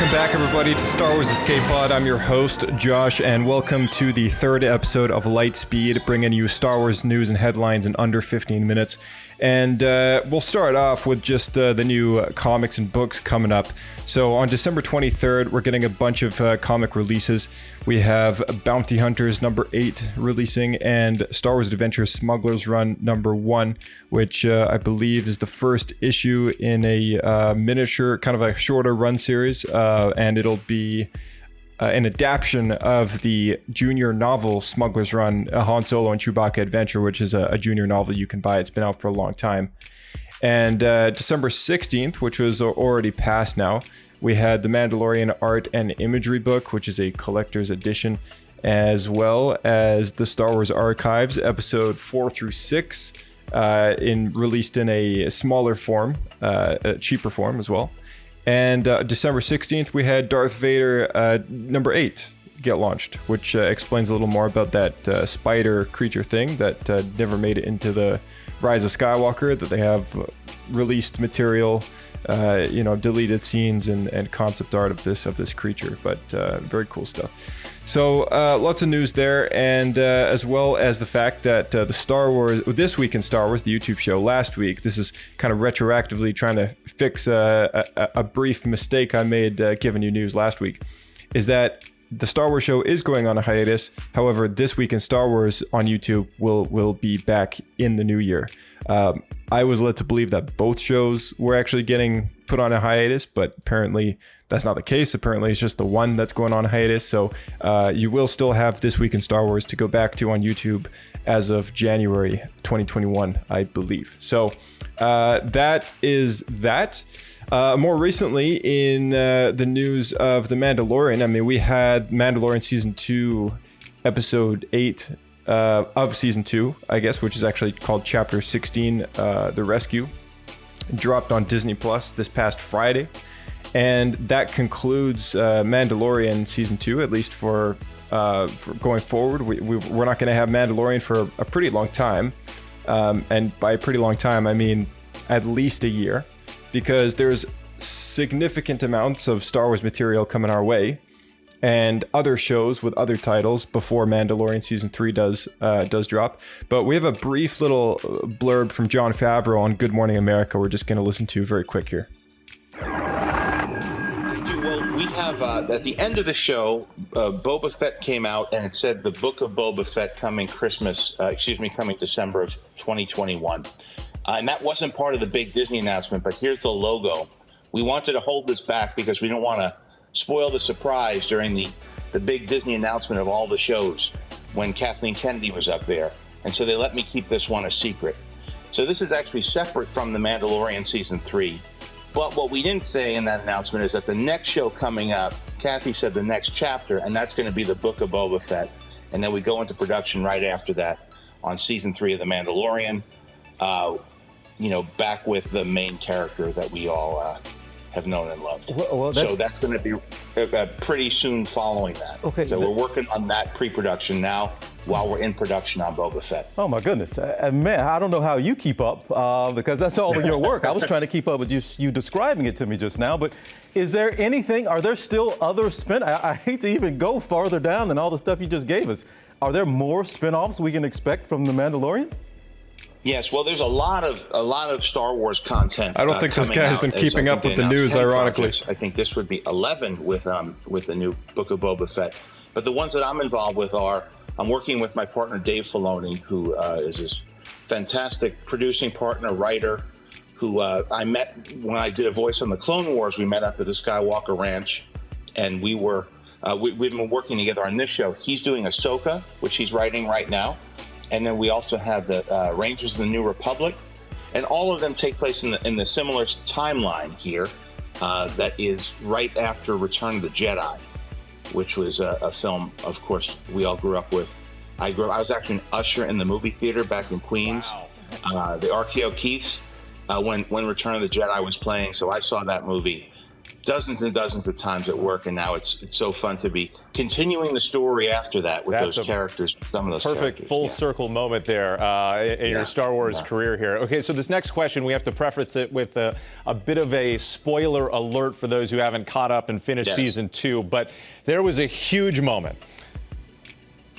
Welcome back, everybody, to Star Wars Escape Pod. I'm your host, Josh, and welcome to the third episode of Lightspeed, bringing you Star Wars news and headlines in under 15 minutes. And we'll start off with just the new comics and books coming up. So on December 23rd, we're getting a bunch of comic releases. We have Bounty Hunters number 8 releasing, and Star Wars Adventure Smuggler's Run number 1, which I believe is the first issue in a miniature, kind of a shorter run series, and it'll be an adaptation of the junior novel Smuggler's Run, a Han Solo and Chewbacca adventure, which is a junior novel you can buy. It's been out for a long time. And December 16th, which was already past now, we had the Mandalorian Art and Imagery book, which is a collector's edition, as well as the Star Wars Archives, episode 4 through 6, released in a smaller form, a cheaper form as well. And December 16th, we had Darth Vader number 8 get launched, which explains a little more about that spider creature thing that never made it into the Rise of Skywalker, that they have released material, deleted scenes and concept art of this creature, but very cool stuff. So lots of news there, and as well as the fact that the Star Wars, This Week in Star Wars, the YouTube show last week, this is kind of retroactively trying to fix a brief mistake I made giving you news last week, is that the Star Wars show is going on a hiatus. However, This Week in Star Wars on YouTube will be back in the new year. I was led to believe that both shows were actually getting put on a hiatus, but apparently that's not the case. Apparently it's just the one that's going on a hiatus. So you will still have This Week in Star Wars to go back to on YouTube as of January 2021, I believe. So that is that. More recently, in the news of The Mandalorian, I mean, we had Mandalorian Season 2, Episode 8 of Season 2, I guess, which is actually called Chapter 16, The Rescue, dropped on Disney Plus this past Friday. And that concludes Mandalorian Season 2, at least for going forward. We're not going to have Mandalorian for a pretty long time. And by a pretty long time, I mean at least a year, because there's significant amounts of Star Wars material coming our way and other shows with other titles before Mandalorian Season 3 does drop. But we have a brief little blurb from Jon Favreau on Good Morning America we're just going to listen to very quick here. Well, we have, at the end of the show, Boba Fett came out and it said the Book of Boba Fett coming December of 2021. And that wasn't part of the big Disney announcement, but here's the logo. We wanted to hold this back because we don't want to spoil the surprise during the big Disney announcement of all the shows when Kathleen Kennedy was up there. And so they let me keep this one a secret. So this is actually separate from The Mandalorian Season 3. But what we didn't say in that announcement is that the next show coming up, Kathy said the next chapter, and that's going to be the Book of Boba Fett. And then we go into production right after that on Season 3 of The Mandalorian. Back with the main character that we all have known and loved. So that's going to be pretty soon following that. Okay. So we're working on that pre-production now while we're in production on Boba Fett. Oh my goodness. Man, I don't know how you keep up because that's all in your work. I was trying to keep up with you describing it to me just now, but is there anything, are there still other I hate to even go farther down than all the stuff you just gave us. Are there more spin-offs we can expect from The Mandalorian? Yes, well, there's a lot of Star Wars content. I don't think this guy has been keeping up with the news, ironically. I think this would be 11 with the new Book of Boba Fett. But the ones that I'm involved with I'm working with my partner Dave Filoni, who is his fantastic producing partner, writer, who I met when I did a voice on the Clone Wars. We met up at the Skywalker Ranch, and we've been working together on this show. He's doing Ahsoka, which he's writing right now. And then we also have the Rangers of the New Republic, and all of them take place in the similar timeline here. That is right after Return of the Jedi, which was a film, of course, we all grew up with. I was actually an usher in the movie theater back in Queens. Wow. The RKO Keiths, when Return of the Jedi was playing, so I saw that movie dozens and dozens of times at work, and now it's so fun to be continuing the story after that with those characters, some of those perfect characters. full circle moment there in your Star Wars career here. Okay, so this next question, we have to preface it with a bit of a spoiler alert for those who haven't caught up and finished season 2, but there was a huge moment.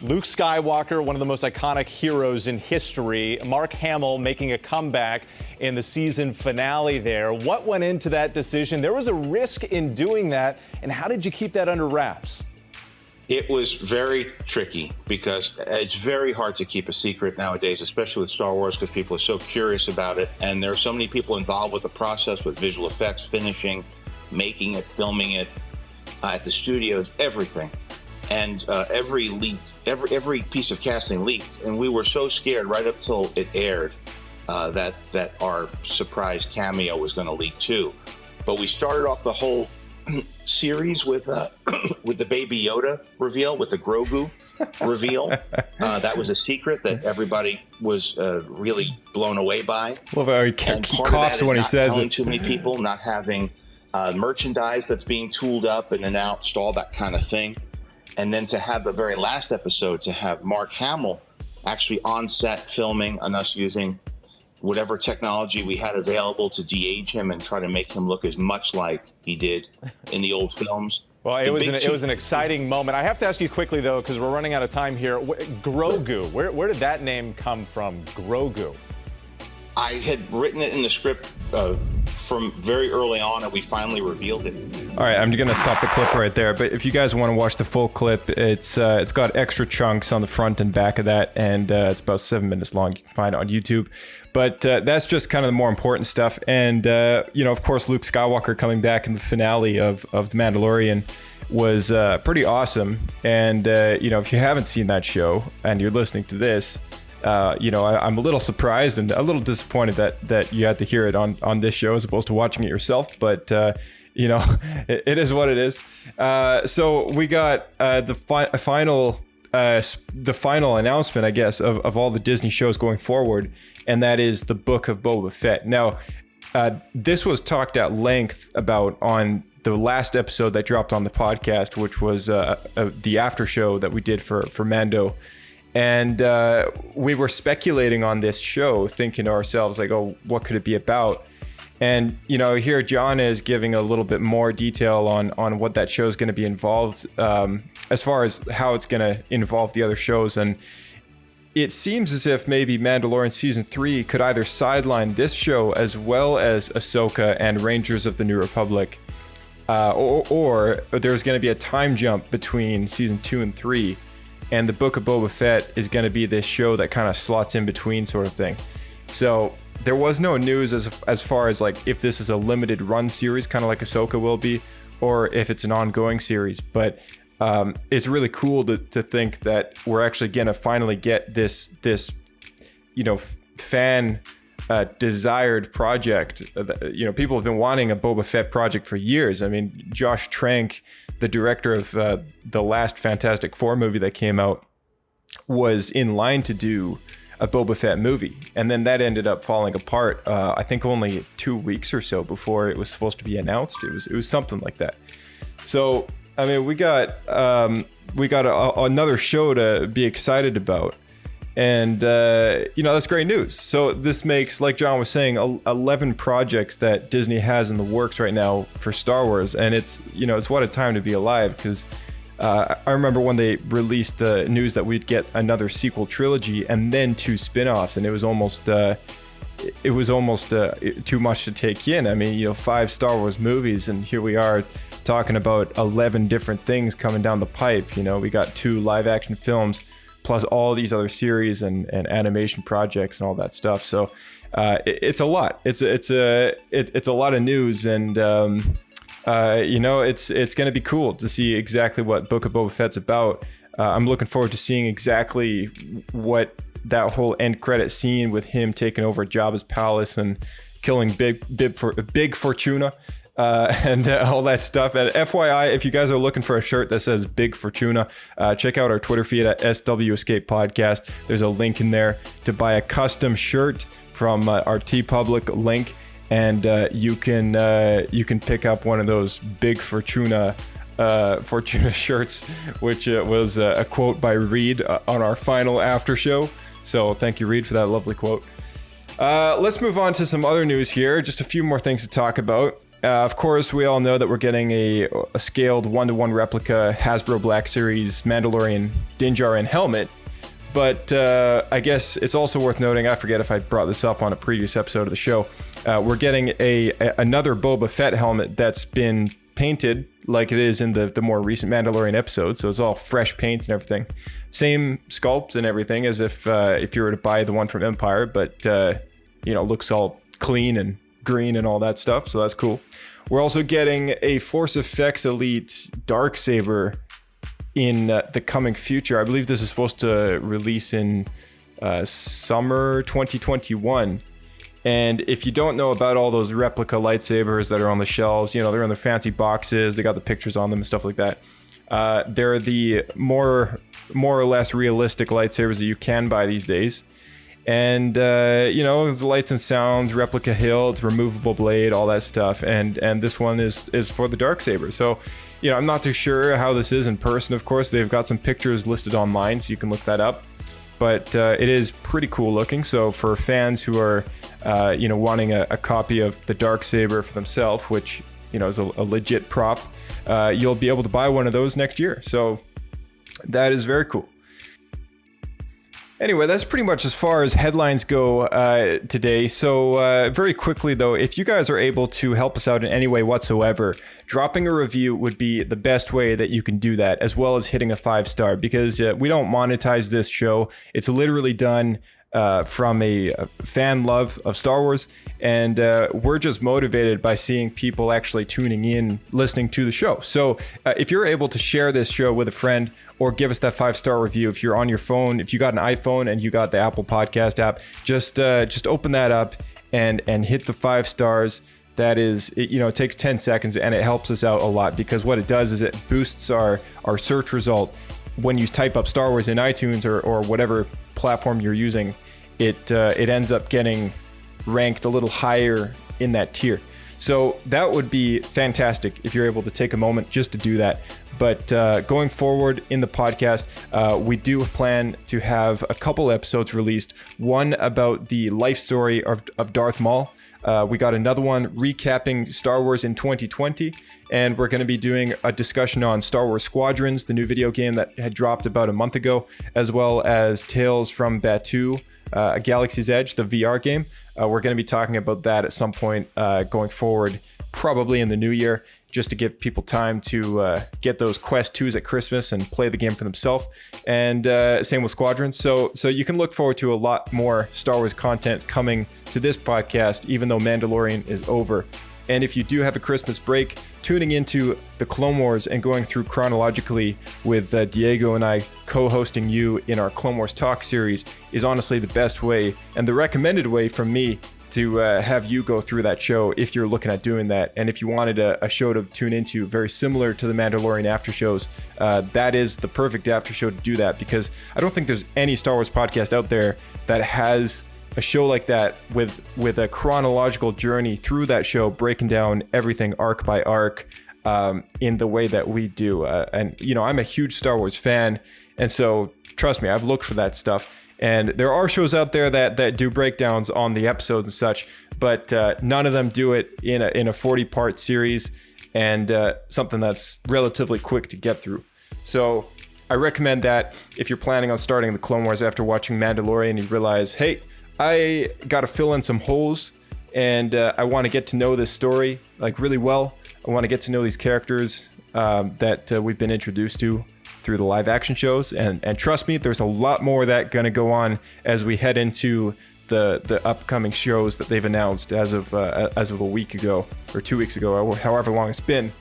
Luke Skywalker, one of the most iconic heroes in history, Mark Hamill making a comeback in the season finale there. What went into that decision? There was a risk in doing that, and how did you keep that under wraps? It was very tricky because it's very hard to keep a secret nowadays, especially with Star Wars, because people are so curious about it. And there are so many people involved with the process, with visual effects, finishing, making it, filming it, at the studios, everything. And every leak, every piece of casting leaked, and we were so scared right up till it aired that our surprise cameo was going to leak too. But we started off the whole series with the Baby Yoda reveal, with the Grogu reveal. That was a secret that everybody was really blown away by. Love how he coughs when he says it. Too many people, not having merchandise that's being tooled up and announced, all that kind of thing. And then to have the very last episode, to have Mark Hamill actually on set filming and us using whatever technology we had available to de-age him and try to make him look as much like he did in the old films. Well, it was an exciting moment. I have to ask you quickly, though, because we're running out of time here. Grogu, where did that name come from, Grogu? I had written it in the script from very early on, and we finally revealed it. All right, I'm going to stop the clip right there. But if you guys want to watch the full clip, it's got extra chunks on the front and back of that, and it's about 7 minutes long. You can find it on YouTube. But that's just kind of the more important stuff. And, of course, Luke Skywalker coming back in the finale of The Mandalorian was pretty awesome. And, if you haven't seen that show and you're listening to this, I'm a little surprised and a little disappointed that you had to hear it on this show as opposed to watching it yourself. But, it is what it is. So we got the final announcement, I guess, of all the Disney shows going forward, and that is the Book of Boba Fett. Now, this was talked at length about on the last episode that dropped on the podcast, which was the after show that we did for Mando. And we were speculating on this show, thinking to ourselves, like, oh, what could it be about? And, here John is giving a little bit more detail on what that show is going to be involved, as far as how it's going to involve the other shows. And it seems as if maybe Mandalorian Season 3 could either sideline this show as well as Ahsoka and Rangers of the New Republic, or there's going to be a time jump between Season 2 and 3. And the Book of Boba Fett is going to be this show that kind of slots in between, sort of thing. So there was no news as far as like if this is a limited run series, kind of like Ahsoka will be, or if it's an ongoing series. But it's really cool to think that we're actually going to finally get this fan desired project. People have been wanting a Boba Fett project for years. I mean, Josh Trank, the director of the last Fantastic Four movie that came out, was in line to do a Boba Fett movie, and then that ended up falling apart. I think only 2 weeks or so before it was supposed to be announced. It was something like that. So I mean, we got another show to be excited about. And, that's great news. So this makes, like John was saying, 11 projects that Disney has in the works right now for Star Wars. And it's what a time to be alive, because I remember when they released news that we'd get another sequel trilogy and then 2 spin-offs, and it was almost too much to take in. I mean, 5 Star Wars movies, and here we are talking about 11 different things coming down the pipe. We got 2 live-action films, plus all these other series and animation projects and all that stuff. So it's a lot. It's a lot of news, and it's going to be cool to see exactly what Book of Boba Fett's about. I'm looking forward to seeing exactly what that whole end credit scene with him taking over Jabba's palace and killing Big Fortuna. And all that stuff. And FYI, if you guys are looking for a shirt that says Big Fortuna, check out our Twitter feed at SW Escape Podcast. There's a link in there to buy a custom shirt from our TeePublic link. and you can pick up one of those big Fortuna shirts, which was a quote by Reed on our final after show. So thank you, Reed, for that lovely quote. Let's move on to some other news here. Just a few more things to talk about. Of course, we all know that we're getting a scaled 1-to-1 replica Hasbro Black Series Mandalorian Din Djarin helmet. But I guess it's also worth noting, I forget if I brought this up on a previous episode of the show, we're getting another Boba Fett helmet that's been painted like it is in the more recent Mandalorian episode. So it's all fresh paint and everything. Same sculpt and everything as if you were to buy the one from Empire, but looks all clean and green and all that stuff. So that's cool. We're also getting a Force Effects Elite Darksaber in the coming future. I believe this is supposed to release in summer 2021. And if you don't know about all those replica lightsabers that are on the shelves, they're in the fancy boxes, they got the pictures on them and stuff like that. They're the more or less realistic lightsabers that you can buy these days. And it's lights and sounds, replica hilt, removable blade, all that stuff. And this one is for the Darksaber. So, I'm not too sure how this is in person. Of course, they've got some pictures listed online, so you can look that up. But it is pretty cool looking. So for fans who are, wanting a copy of the Darksaber for themselves, which, is a legit prop, you'll be able to buy one of those next year. So that is very cool. Anyway, that's pretty much as far as headlines go today. So very quickly, though, if you guys are able to help us out in any way whatsoever, dropping a review would be the best way that you can do that, as well as hitting a 5-star, because we don't monetize this show. It's literally done from a fan love of Star Wars, and we're just motivated by seeing people actually tuning in, listening to the show. So if you're able to share this show with a friend, or give us that 5-star review, if you're on your phone, if you got an iPhone and you got the Apple Podcast app, just open that up and hit the 5 stars. That is, it takes 10 seconds and it helps us out a lot, because what it does is it boosts our search result. When you type up Star Wars in iTunes or whatever platform you're using, it ends up getting ranked a little higher in that tier. So that would be fantastic if you're able to take a moment just to do that. But going forward in the podcast, we do plan to have a couple episodes released. One about the life story of Darth Maul. We got another one recapping Star Wars in 2020. And we're going to be doing a discussion on Star Wars Squadrons, the new video game that had dropped about a month ago, as well as Tales from Batuu, Galaxy's Edge, the VR game. We're going to be talking about that at some point going forward, probably in the new year, just to give people time to get those Quest 2s at Christmas and play the game for themselves. And same with Squadrons. So you can look forward to a lot more Star Wars content coming to this podcast, even though Mandalorian is over. And if you do have a Christmas break, tuning into the Clone Wars and going through chronologically with Diego and I co-hosting you in our Clone Wars Talk series is honestly the best way and the recommended way from me to have you go through that show if you're looking at doing that. And if you wanted a show to tune into very similar to the Mandalorian after shows, that is the perfect after show to do that, because I don't think there's any Star Wars podcast out there that has a show like that with a chronological journey through that show, breaking down everything arc by arc in the way that we do. And I'm a huge Star Wars fan, and so trust me, I've looked for that stuff. And there are shows out there that do breakdowns on the episodes and such, but none of them do it in a 40-part series and something that's relatively quick to get through. So I recommend that if you're planning on starting the Clone Wars after watching Mandalorian and you realize, hey, I got to fill in some holes and I want to get to know this story like really well. I want to get to know these characters that we've been introduced to through the live action shows. And trust me, there's a lot more of that going to go on as we head into the upcoming shows that they've announced as of a week ago or 2 weeks ago, or however long it's been.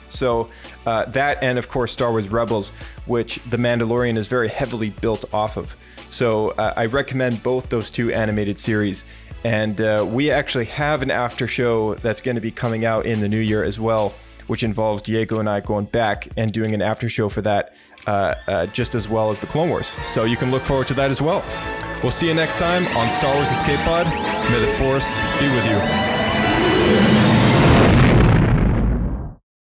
So that, and of course Star Wars Rebels, which The Mandalorian is very heavily built off of. So I recommend both those two animated series. And we actually have an after show that's going to be coming out in the new year as well, which involves Diego and I going back and doing an after show for that, just as well as the Clone Wars. So you can look forward to that as well. We'll see you next time on Star Wars Escape Pod. May the Force be with you.